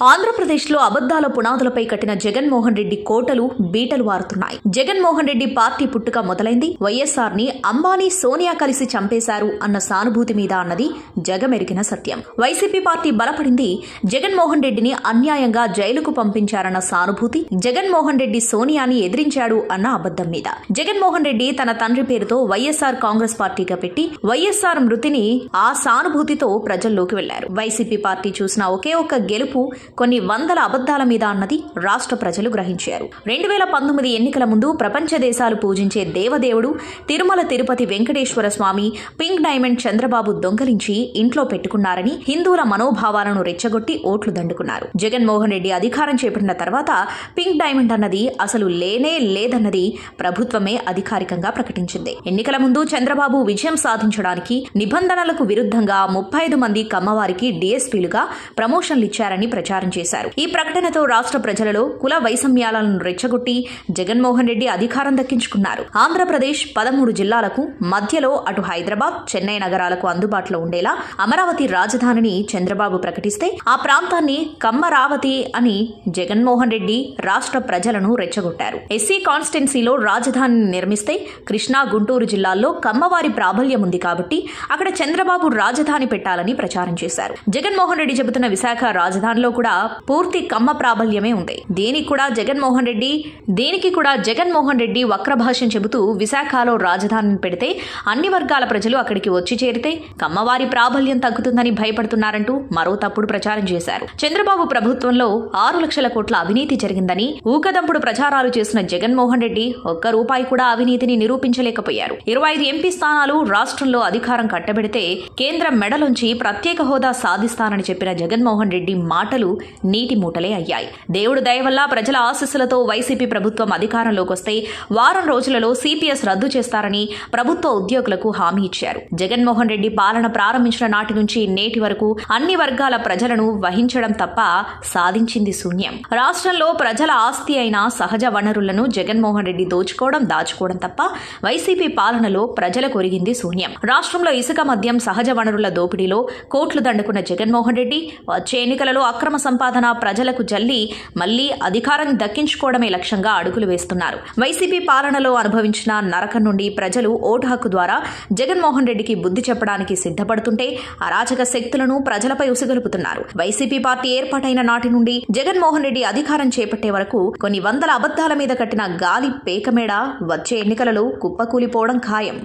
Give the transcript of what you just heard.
ఆంధ్రప్రదేశ్లో అబద్దాల పునాదులపై కట్టిన జగన్మోహన్ రెడ్డి కోటలు బీటలు వారుతున్నాయి. జగన్మోహన్ రెడ్డి పార్టీ పుట్టుక మొదలైంది వైఎస్ఆర్ ని అంబానీ సోనియా కలిసి చంపేశారు అన్న సానుభూతి మీద అన్నది జగమెరిగిన సత్యం. వైసీపీ పార్టీ బలపడింది జగన్మోహన్ రెడ్డిని అన్యాయంగా జైలుకు పంపించారన్న సానుభూతి, జగన్మోహన్ రెడ్డి సోనియాని ఎదిరించాడు అన్న అబద్దం మీద. జగన్మోహన్ రెడ్డి తన తండ్రి పేరుతో వైఎస్ఆర్ కాంగ్రెస్ పార్టీగా పెట్టి వైఎస్ఆర్ మృతిని ఆ సానుభూతితో ప్రజల్లోకి వెళ్లారు. వైసీపీ పార్టీ చూసిన ఒకే ఒక్క గెలుపు కొన్ని వందల అబద్దాల మీద అన్నది రాష్ట్ర ప్రజలు గ్రహించారు. 2019 ఎన్నికల ముందు ప్రపంచ దేశాలు పూజించే దేవదేవుడు తిరుమల తిరుపతి వెంకటేశ్వర స్వామి పింక్ డైమండ్ చంద్రబాబు దొంగలించి ఇంట్లో పెట్టుకున్నారని హిందువుల మనోభావాలను రెచ్చగొట్టి ఓట్లు దండుకున్నారు. జగన్మోహన్ రెడ్డి అధికారం చేపట్టిన తర్వాత పింక్ డైమండ్ అన్నది అసలు లేనే లేదన్నది ప్రభుత్వమే అధికారికంగా ప్రకటించింది. ఎన్నికల ముందు చంద్రబాబు విజయం సాధించడానికి నిబంధనలకు విరుద్ధంగా 35 మంది కమ్మవారికి డీఎస్పీలుగా ప్రమోషన్లు ఇచ్చారని ప్రచారం చేశారు. ఈ ప్రకటనతో రాష్ట్ర ప్రజలలో కుల వైషమ్యాలను రెచ్చగొట్టి జగన్మోహన్ రెడ్డి అధికారం దక్కించుకున్నారు. ఆంధ్రప్రదేశ్ 13 జిల్లాలకు మధ్యలో అటు హైదరాబాద్, చెన్నై నగరాలకు అందుబాటులో ఉండేలా అమరావతి రాజధానిని చంద్రబాబు ప్రకటిస్తే ఆ ప్రాంతాన్ని కమ్మరావతి అని జగన్మోహన్ రెడ్డి రాష్ట్ర ప్రజలను రెచ్చగొట్టారు. ఎస్సీ కాన్స్టిట్యున్సీలో రాజధానిని నిర్మిస్తే కృష్ణా, గుంటూరు జిల్లాల్లో కమ్మవారి ప్రాబల్యం ఉంది కాబట్టి అక్కడ చంద్రబాబు రాజధాని పెట్టాలని ప్రచారం చేశారు. జగన్మోహన్ రెడ్డి చెబుతున్న విశాఖ రాజధానిలో కూడా పూర్తి కమ్మ ప్రాబల్యమే ఉంది. దీనికి కూడా జగన్మోహన్ రెడ్డి వక్రభాష్యం చెబుతూ విశాఖలో రాజధానిని పెడితే అన్ని వర్గాల ప్రజలు అక్కడికి వచ్చి చేరితే కమ్మవారి ప్రాబల్యం తగ్గుతుందని భయపడుతున్నారంటూ మరో తప్పుడు ప్రచారం చేశారు. చంద్రబాబు ప్రభుత్వంలో 6 లక్షల కోట్ల అవినీతి జరిగిందని ఊకదంపుడు ప్రచారాలు చేసిన జగన్మోహన్ రెడ్డి ఒక్క రూపాయి కూడా అవినీతిని నిరూపించలేకపోయారు. 25 ఎంపీ స్థానాలు రాష్ట్రంలో అధికారం కట్టబెడితే కేంద్రం మెడలోంచి ప్రత్యేక హోదా సాధిస్తానని చెప్పిన జగన్మోహన్ రెడ్డి మాటలు నీటి మూటలే అయ్యాయి. దేవుడు దయ వల్ల ప్రజల ఆశీస్సులతో వైసీపీ ప్రభుత్వం అధికారంలోకి వస్తే వారం రోజులలో సిపిఎస్ రద్దు చేస్తారని ప్రభుత్వ ఉద్యోగులకు హామీ ఇచ్చారు. జగన్మోహన్ రెడ్డి పాలన ప్రారంభించిన నాటి నుంచి నేటి వరకు అన్ని వర్గాల ప్రజలను వహించడం తప్ప సాధించింది శూన్యం. రాష్ట్రంలో ప్రజల ఆస్తి అయిన సహజ వనరులను జగన్మోహన్ రెడ్డి దోచుకోవడం, దాచుకోవడం తప్ప వైసీపీ పాలనలో ప్రజలకు ఒరిగింది శూన్యం. రాష్ట్రంలో ఇసుక, మద్యం, సహజ వనరుల దోపిడీలో కోట్లు దండుకున్న జగన్మోహన్ రెడ్డి వచ్చే ఎన్నికలలో అక్రమ సంపాదన ప్రజలకు జల్లి మళ్లీ అధికారాన్ని దక్కించుకోవడమే లక్ష్యంగా అడుగులు వేస్తున్నారు. వైసీపీ పాలనలో అనుభవించిన నరకం నుండి ప్రజలు ఓటు హక్కు ద్వారా జగన్మోహన్ రెడ్డికి బుద్ధి చెప్పడానికి సిద్ధపడుతుంటే అరాచక శక్తులను ప్రజలపై ఉసిగొలుపుతున్నారు. వైసీపీ పార్టీ ఏర్పాటైన నాటి నుండి జగన్మోహన్ రెడ్డి అధికారం చేపట్టే వరకు కొన్ని వందల అబద్దాల మీద కట్టిన గాలి పేకమేడ వచ్చే ఎన్నికలలో కుప్పకూలిపోవడం ఖాయం.